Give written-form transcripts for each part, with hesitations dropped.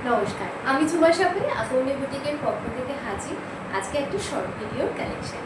নমস্কার, আমি ঝুমা সাপে আগমনী বুটিকের পক্ষ থেকে হাজির আজকে একটি শর্ট ভিডিওর কালেকশন।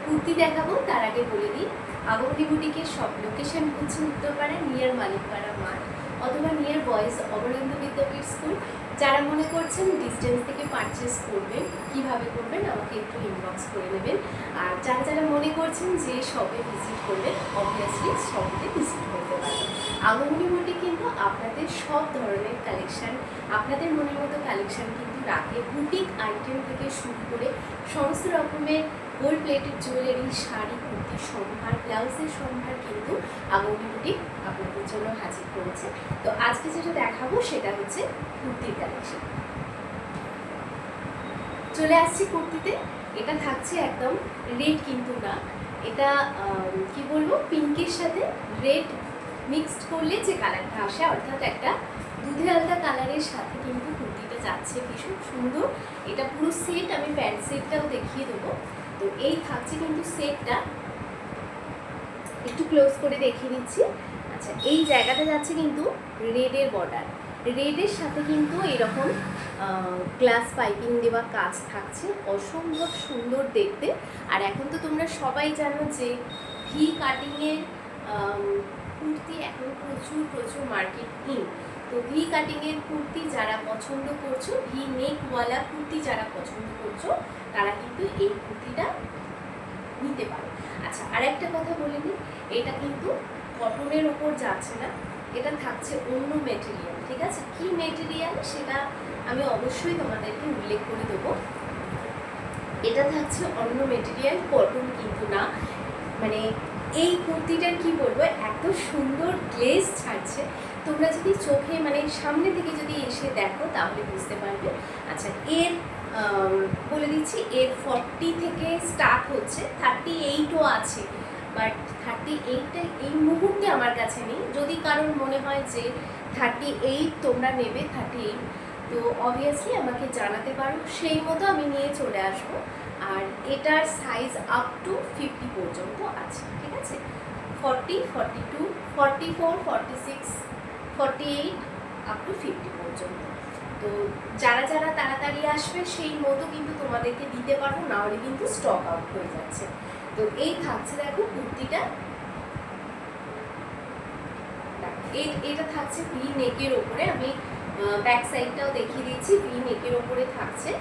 কুর্তি দেখাবো তার আগে বলে দিই, আগমনী বুটিকের সব লোকেশন হচ্ছে উত্তরপাড়া নিয়ার মালিকপাড়া মাঠ অথবা নিয়ার বয়েজ অবরন্দ বিদ্যাপীঠ স্কুল। যারা মনে করছেন ডিস্টেন্স থেকে পারচেস করবেন, কিভাবে করবেন আমাকে একটু ইনবক্স করে নেবেন। আর যারা যারা মনে করছেন যে শপে ভিজিট করবেন, অবভিয়াসলি শপে ভিজিট করতে পারবেন। আগমনী বুটিক কিন্তু আপনাদের সব ধরনের কালেকশান, আপনাদের মনের মতো কালেকশান কিন্তু রাখে। বুটিক আইটেম থেকে শুরু করে সমস্ত রকমের গোল্ড প্লেটেড জুয়েলারি, শাড়ি, কুর্তির সম্ভার, ব্লাউজের সম্ভার কিন্তু আগমনী বুটিক আপনাদের জন্য হাজির করেছে। তো আজকে যেটা দেখাবো সেটা হচ্ছে কুর্তির কালেকশন। চলে আসছি কুর্তিতে। এটা থাকছে একদম রেড কিন্তু না, এটা কি বলবো, পিঙ্কের সাথে রেড মিক্সড করলে যে কালারটা আসে, অর্থাৎ একটা দুধে আলতা কালারের সাথে কিন্তু কুর্তিটা যাচ্ছে, ভীষণ সুন্দর। এটা পুরো সেট, আমি প্যান্ট সেটটাও দেখিয়ে দেবো। তো এই থাকছে কিন্তু সেটটা, একটু ক্লোজ করে দেখিয়ে দিচ্ছি। আচ্ছা, এই জায়গাটা যাচ্ছে কিন্তু রেডের বর্ডার, রেডের সাথে কিন্তু এরকম গ্লাস পাইপিং দেওয়া কাজ থাকছে, অসম্ভব সুন্দর দেখতে। আর এখন তো তোমরা সবাই জানো যে ভি কাটিংয়ের কুর্তি এখন প্রচুর মার্কেট ইন। তো ভি কাটিংয়ের কুর্তি যারা পছন্দ করছো, ভি নেকওয়ালা কুর্তি যারা পছন্দ করছো, তারা কিন্তু এই কুর্তিটা নিতে পারো। আচ্ছা, আর একটা কথা বলে নিই, এটা কিন্তু কটনের ওপর যাচ্ছে না, এটা থাকছে অন্য মেটেরিয়াল। ঠিক আছে, কি মেটেরিয়াল সেটা আমি অবশ্যই তোমাদেরকে উল্লেখ করে দেবো। এটা থাকছে অন্য মেটেরিয়াল, কটন কিন্তু না। মানে এই কুর্তিটার কি বলবো, এত সুন্দর গ্লেজ ছাড়ছে, তোমরা যদি চোখে মানে সামনে থেকে যদি এসে দেখো তাহলে বুঝতে পারবে। আচ্ছা, এর বলে দিচ্ছি, এর 40 থেকে স্টার্ট হচ্ছে, 38ও আছে, বাট 38টা এই মুহূর্তে আমার কাছে নেই। যদি কারোর মনে হয় যে 38 তোমরা নেবে, 38, তো অবভিয়াসলি আমাকে জানাতে পারো, সেই মতো আমি নিয়ে চলে আসবো। আর এটার সাইজ আপ টু 50 পর্যন্ত আছে। ঠিক আছে, 40, 42, 44, 46, 48 আপ টু 50 পর্যন্ত। তো যারা যারা তাড়াতাড়ি আসবে সেই মতো কিন্তু তোমাদেরকে দিতে পারবো, না হলে কিন্তু স্টক আউট হয়ে যাচ্ছে। তো এই থাকছে দেখো কুর্তিটা, এটা থাকছে ভি নেকের ওপরে, আমি ব্যাক সাইডটাও দেখিয়ে দিচ্ছি, ভি নেকের ওপরে থাকছে।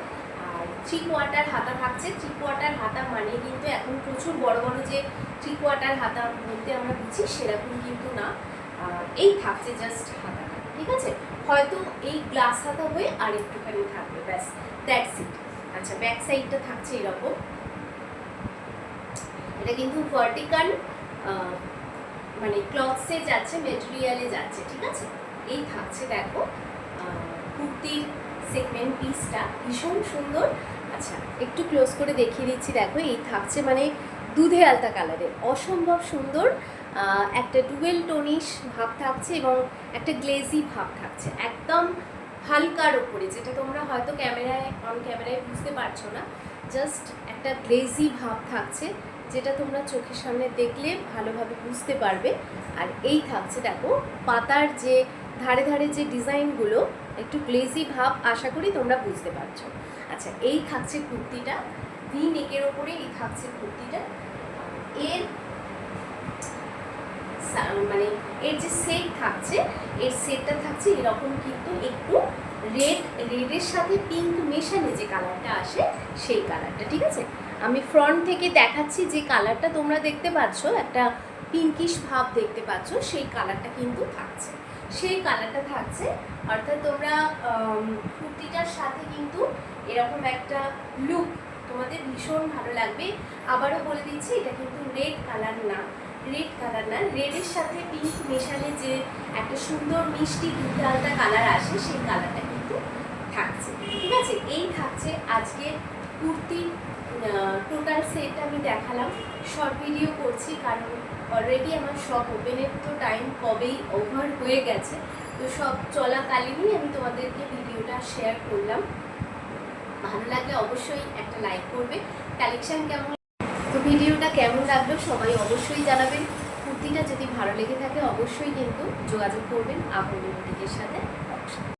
আর 3 কোয়ার্টার হাতা থাকছে। 3 কোয়ার্টার হাতা মানে কিন্তু এখন প্রচুর বড় বড় যে 3 কোয়ার্টার হাতা বলতে আমরা বুঝি সেরকম কিন্তু না, এই থাকছে জাস্ট হাতাটা। ঠিক আছে, হয়তো এই গ্লাস হাতা হয়ে আর একটুখানি থাকবে, ব্যাস, দ্যাটস ইট। আচ্ছা, ব্যাক সাইডটা থাকছে এরকম, এটা কিন্তু ভার্টিক্যাল মানে ক্লথসে যাচ্ছে, মেটেরিয়ালে যাচ্ছে। ঠিক আছে, এই থাকছে দেখো কুর্তির সেগমেন্ট পিসটা, ভীষণ সুন্দর। আচ্ছা, একটু ক্লোজ করে দেখিয়ে দিচ্ছি, দেখো এই থাকছে মানে দুধে আলতা কালারের, অসম্ভব সুন্দর। একটা ডুয়েল টোনিশ ভাব থাকছে এবং একটা গ্লেজি ভাব থাকছে, একদম হালকার ওপরে, যেটা তোমরা হয়তো ক্যামেরায় অন ক্যামেরায় বুঝতে পারছো না, জাস্ট একটা গ্লেজি ভাব থাকছে, যেটা তোমরা চোখের সামনে দেখলে ভালোভাবে বুঝতে পারবে। আর এই থাকছে দেখো পাতার যে ধারে ধারে যে ডিজাইনগুলো, একটু গ্লেজি ভাব, আশা করি তোমরা বুঝতে পারছো। আচ্ছা, এই থাকছে কুর্তিটা, ভি নেকের ওপরে এই থাকছে কুর্তিটা। এর মানে এর যে সেট থাকছে, এর সেটটা থাকছে এরকম কিন্তু একটু রেডের সাথে পিঙ্ক মেশানে যে কালারটা আসে সেই কালারটা। ঠিক আছে, আমি ফ্রন্ট থেকে দেখাচ্ছি, যে কালারটা তোমরা দেখতে পাচ্ছ, একটা পিঙ্কিশ ভাব দেখতে পাচ্ছ, সেই কালারটা কিন্তু থাকছে, সেই কালারটা থাকছে। অর্থাৎ তোমরা কুর্তিটার সাথে কিন্তু এরকম একটা লুক তোমাদের ভীষণ ভালো লাগবে। আবারও বলে দিচ্ছি, এটা কিন্তু রেড কালার না, রেডের সাথে পিঙ্ক মেশালে যে একটা সুন্দর মিষ্টি দুধ আলতা কালার আসে, সেই কালারটা কিন্তু থাকছে। ঠিক আছে, এই থাকছে আজকে কুর্তির টোটাল সেট। আমি দেখালাম, শর্ট ভিডিও করছি কারণ অলরেডি আমার শপ ওপেনের তো টাইম কবেই ওভার হয়ে গেছে, তো সব চলাকালীনই আমি তোমাদেরকে ভিডিওটা শেয়ার করলাম। ভালো লাগলে অবশ্যই একটা লাইক করবে। কালেকশান কেমন, তো ভিডিওটা কেমন লাগলো সবাই অবশ্যই জানাবেন। কুর্তিটা যদি ভালো লেগে থাকে অবশ্যই কিন্তু যোগাযোগ করবেন আগমনী বুটিকের সাথে।